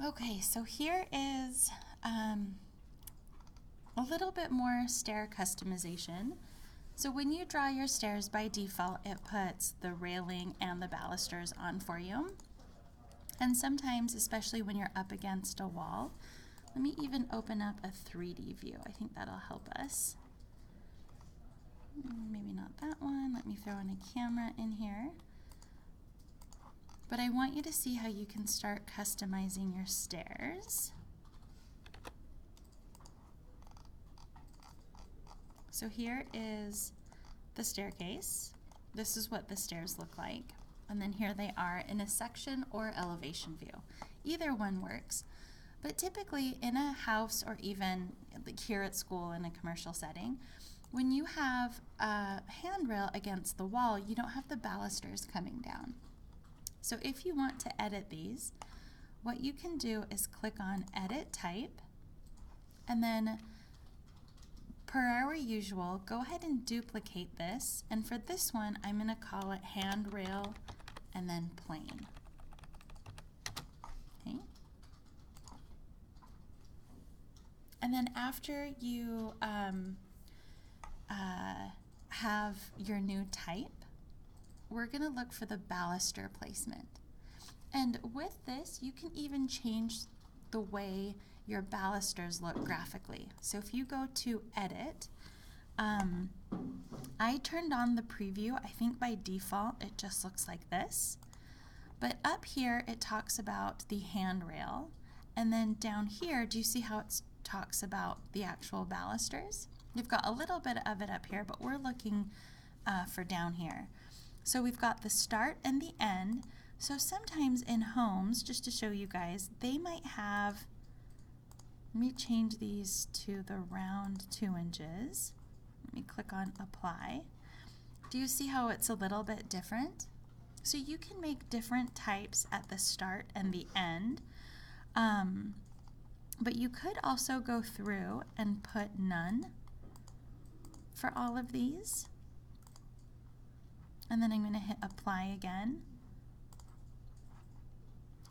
Okay, so here is a little bit more stair customization. So when you draw your stairs by default, it puts the railing and the balusters on for you. And sometimes, especially when you're up against a wall, let me even open up a 3D view. I think that'll help us. Maybe not that one. Let me throw in a camera in here. But I want you to see how you can start customizing your stairs. So here is the staircase. This is what the stairs look like. And then here they are in a section or elevation view. Either one works. But typically in a house or even like here at school in a commercial setting, when you have a handrail against the wall, you don't have the balusters coming down. So if you want to edit these, what you can do is click on Edit Type, and then per our usual, go ahead and duplicate this. And for this one, I'm going to call it Handrail and then Plane. Okay. And then after you have your new type, we're going to look for the baluster placement. And with this, you can even change the way your balusters look graphically. So if you go to Edit, I turned on the preview. I think by default it just looks like this. But up here it talks about the handrail. And then down here, do you see how it talks about the actual balusters? You've got a little bit of it up here, but we're looking for down here. So we've got the start and the end. So sometimes in homes, just to show you guys, they might have, let me change these to the round 2 inches. Let me click on Apply. Do you see how it's a little bit different? So you can make different types at the start and the end. But you could also go through and put none for all of these. And then I'm going to hit Apply again.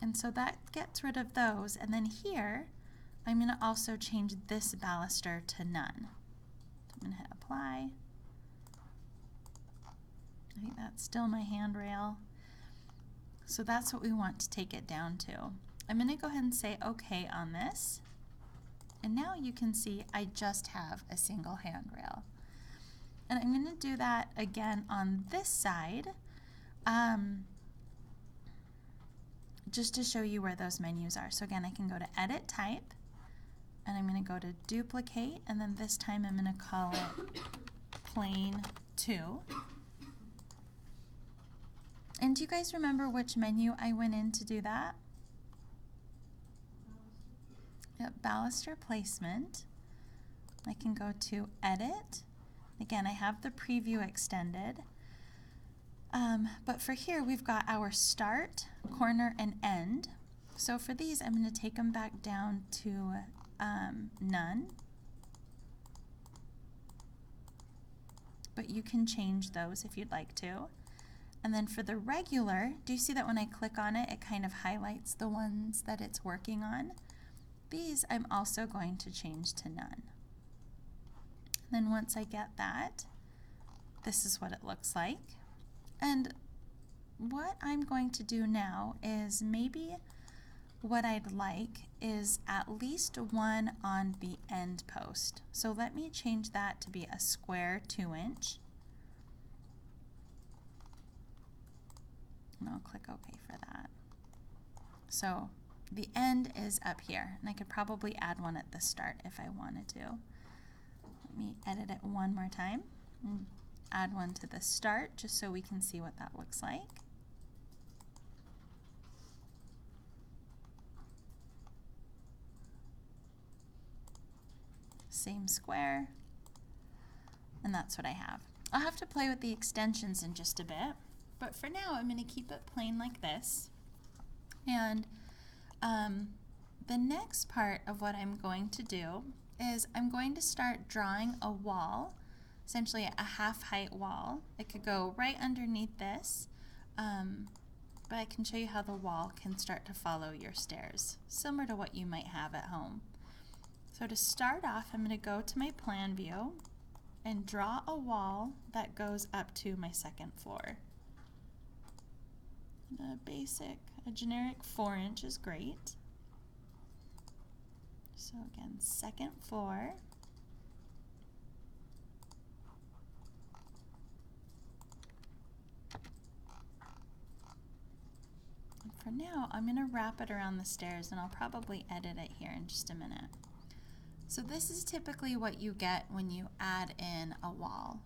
And so that gets rid of those. And then here, I'm going to also change this baluster to none. So I'm going to hit Apply. I think that's still my handrail. So that's what we want to take it down to. I'm going to go ahead and say OK on this. And now you can see I just have a single handrail. And I'm going to do that again on this side, just to show you where those menus are. So again, I can go to Edit Type, and I'm going to go to Duplicate, and then this time I'm going to call it Plane 2. And do you guys remember which menu I went in to do that? Yep, Baluster Placement. I can go to Edit. Again, I have the preview extended. But for here, we've got our start, corner, and end. So for these, I'm going to take them back down to none. But you can change those if you'd like to. And then for the regular, do you see that when I click on it, it kind of highlights the ones that it's working on? These I'm also going to change to none. Then once I get that, this is what it looks like. And what I'm going to do now is maybe what I'd like is at least one on the end post. So let me change that to be a square 2 inch. And I'll click OK for that. So the end is up here, and I could probably add one at the start if I wanted to. Let me edit it one more time and add one to the start just so we can see what that looks like. Same square, and that's what I have. I'll have to play with the extensions in just a bit, but for now I'm going to keep it plain like this. And the next part of what I'm going to do is I'm going to start drawing a wall, essentially a half height wall. It could go right underneath this, but I can show you how the wall can start to follow your stairs, similar to what you might have at home. So to start off, I'm going to go to my plan view and draw a wall that goes up to my second floor. A generic 4-inch is great. So again, second floor. And for now, I'm going to wrap it around the stairs, and I'll probably edit it here in just a minute. So this is typically what you get when you add in a wall.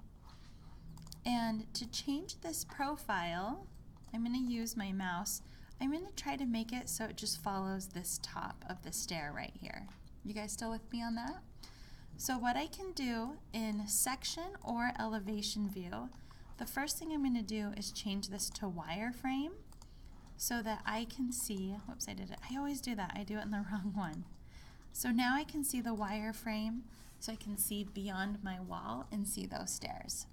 And to change this profile, I'm going to use my mouse. I'm going to try to make it so it just follows this top of the stair right here. You guys still with me on that? So what I can do in section or elevation view, the first thing I'm going to do is change this to wireframe so that I can see, whoops, I did it. I always do that. I do it in the wrong one. So now I can see the wireframe, so I can see beyond my wall and see those stairs.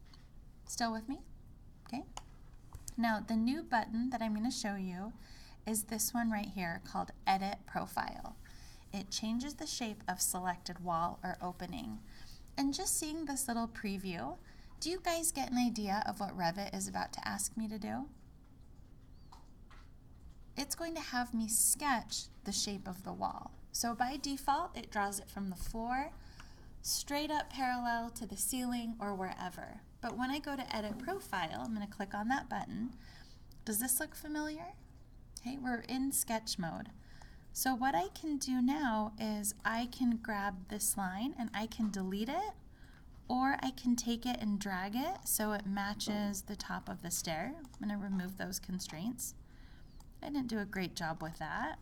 Still with me? Okay. Now the new button that I'm going to show you is this one right here called Edit Profile. It changes the shape of selected wall or opening. And just seeing this little preview, do you guys get an idea of what Revit is about to ask me to do? It's going to have me sketch the shape of the wall. So by default, it draws it from the floor, straight up parallel to the ceiling or wherever. But when I go to Edit Profile, I'm going to click on that button. Does this look familiar? Okay, we're in sketch mode. So what I can do now is I can grab this line and I can delete it, or I can take it and drag it so it matches the top of the stair. I'm going to remove those constraints. I didn't do a great job with that.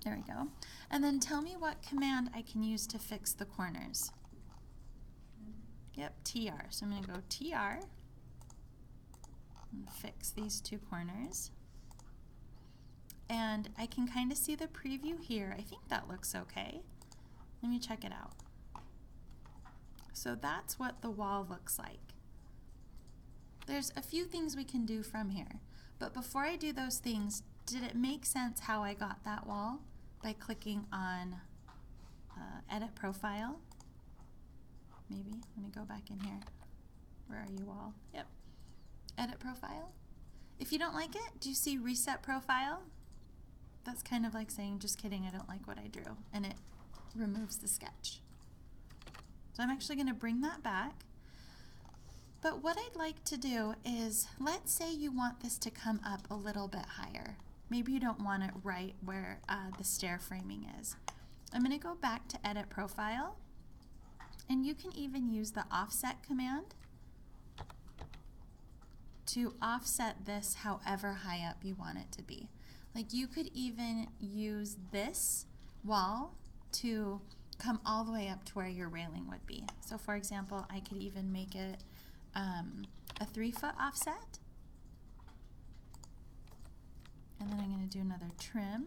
There we go. And then tell me what command I can use to fix the corners. Yep, TR. So I'm going to go TR and fix these two corners. And I can kind of see the preview here. I think that looks okay. Let me check it out. So that's what the wall looks like. There's a few things we can do from here. But before I do those things, did it make sense how I got that wall? By clicking on Edit Profile. Maybe. Let me go back in here. Where are you all? Yep. Edit Profile. If you don't like it, do you see Reset Profile? That's kind of like saying, just kidding, I don't like what I drew. And it removes the sketch. So I'm actually going to bring that back. But what I'd like to do is, let's say you want this to come up a little bit higher. Maybe you don't want it right where the stair framing is. I'm going to go back to Edit Profile, and you can even use the Offset command to offset this however high up you want it to be. Like you could even use this wall to come all the way up to where your railing would be. So for example, I could even make it a 3-foot offset. And then I'm going to do another trim.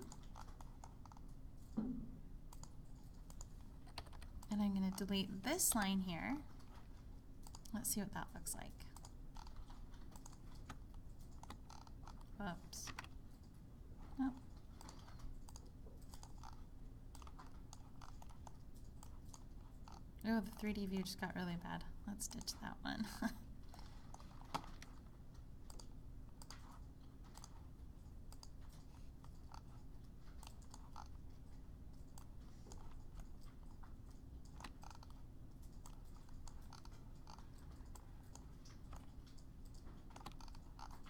And I'm going to delete this line here. Let's see what that looks like. Whoops. Oh. Oh, the 3D view just got really bad. Let's ditch that one.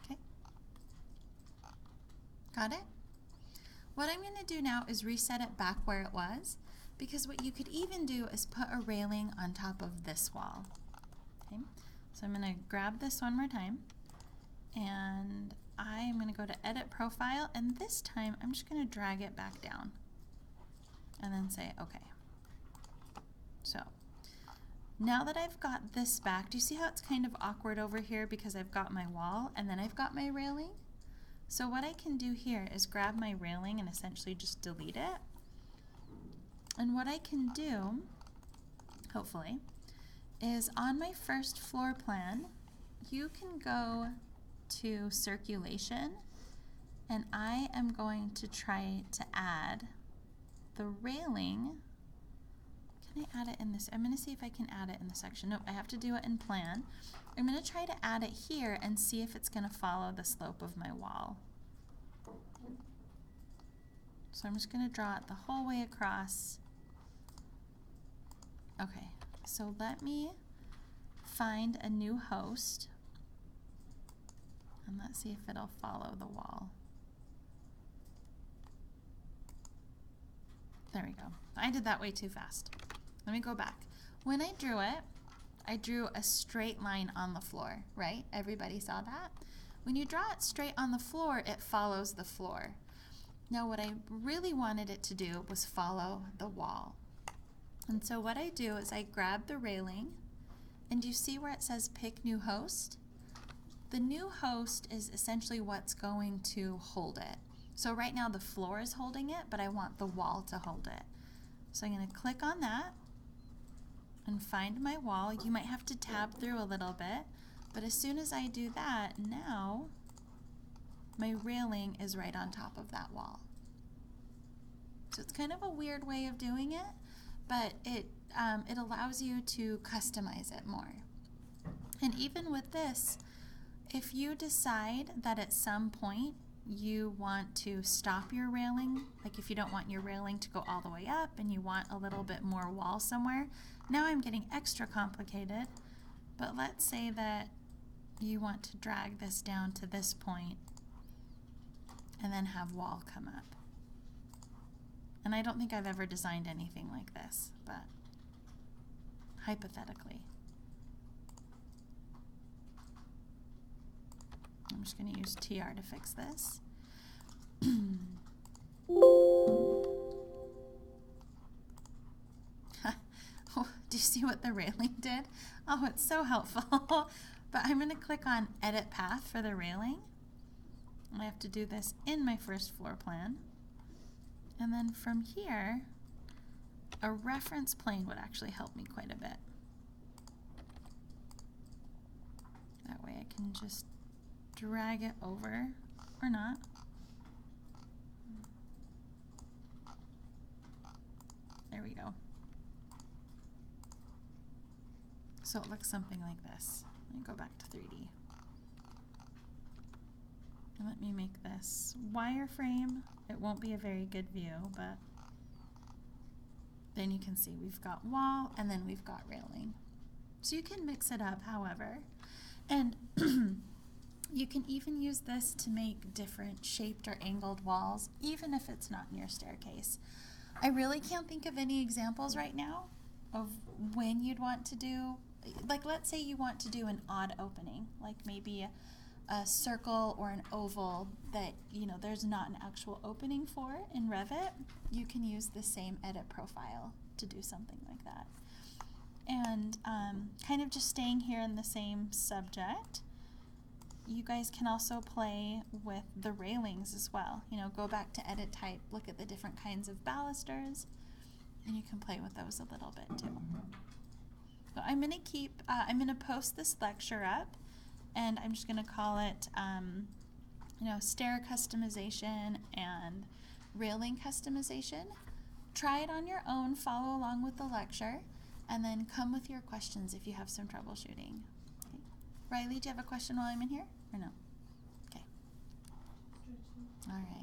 Okay. Got it? What I'm going to do now is reset it back where it was, because what you could even do is put a railing on top of this wall. Okay, so I'm going to grab this one more time, and I'm going to go to Edit Profile, and this time I'm just going to drag it back down and then say OK. So now that I've got this back, do you see how it's kind of awkward over here because I've got my wall and then I've got my railing? So what I can do here is grab my railing and essentially just delete it. And what I can do, hopefully, is on my first floor plan, you can go to circulation and I am going to try to add the railing. Can I add it in this? I'm going to see if I can add it in the section. Nope, I have to do it in plan. I'm going to try to add it here and see if it's going to follow the slope of my wall. So I'm just going to draw it the whole way across. Okay, so let me find a new host and let's see if it'll follow the wall. There we go. I did that way too fast. Let me go back. When I drew it, I drew a straight line on the floor, right? Everybody saw that? When you draw it straight on the floor, it follows the floor. Now what I really wanted it to do was follow the wall. And so what I do is I grab the railing, and you see where it says pick new host? The new host is essentially what's going to hold it. So right now the floor is holding it, but I want the wall to hold it. So I'm going to click on that and find my wall. You might have to tab through a little bit, but as soon as I do that, now my railing is right on top of that wall. So it's kind of a weird way of doing it, but it allows you to customize it more. And even with this, if you decide that at some point you want to stop your railing, like if you don't want your railing to go all the way up and you want a little bit more wall somewhere, now I'm getting extra complicated, but let's say that you want to drag this down to this point and then have wall come up. And I don't think I've ever designed anything like this, but hypothetically. I'm just going to use TR to fix this. Oh, do you see what the railing did? Oh, it's so helpful. But I'm going to click on Edit Path for the railing. I have to do this in my first floor plan. And then from here, a reference plane would actually help me quite a bit. That way I can just drag it over, or not. There we go. So it looks something like this. Let me go back to 3D. And let me make this wireframe. It won't be a very good view, but then you can see we've got wall and then we've got railing. So you can mix it up however. And you can even use this to make different shaped or angled walls, even if it's not in your staircase. I really can't think of any examples right now of when you'd want to do, like let's say you want to do an odd opening, like maybe a circle or an oval that, you know, there's not an actual opening for in Revit. You can use the same edit profile to do something like that. And kind of just staying here in the same subject, you guys can also play with the railings as well. You know, go back to edit type, look at the different kinds of balusters, and you can play with those a little bit too. So I'm going to keep, I'm going to post this lecture up, and I'm just going to call it, you know, stair customization and railing customization. Try it on your own, follow along with the lecture, and then come with your questions if you have some troubleshooting. Okay. Riley, do you have a question while I'm in here, or no? Okay. All right.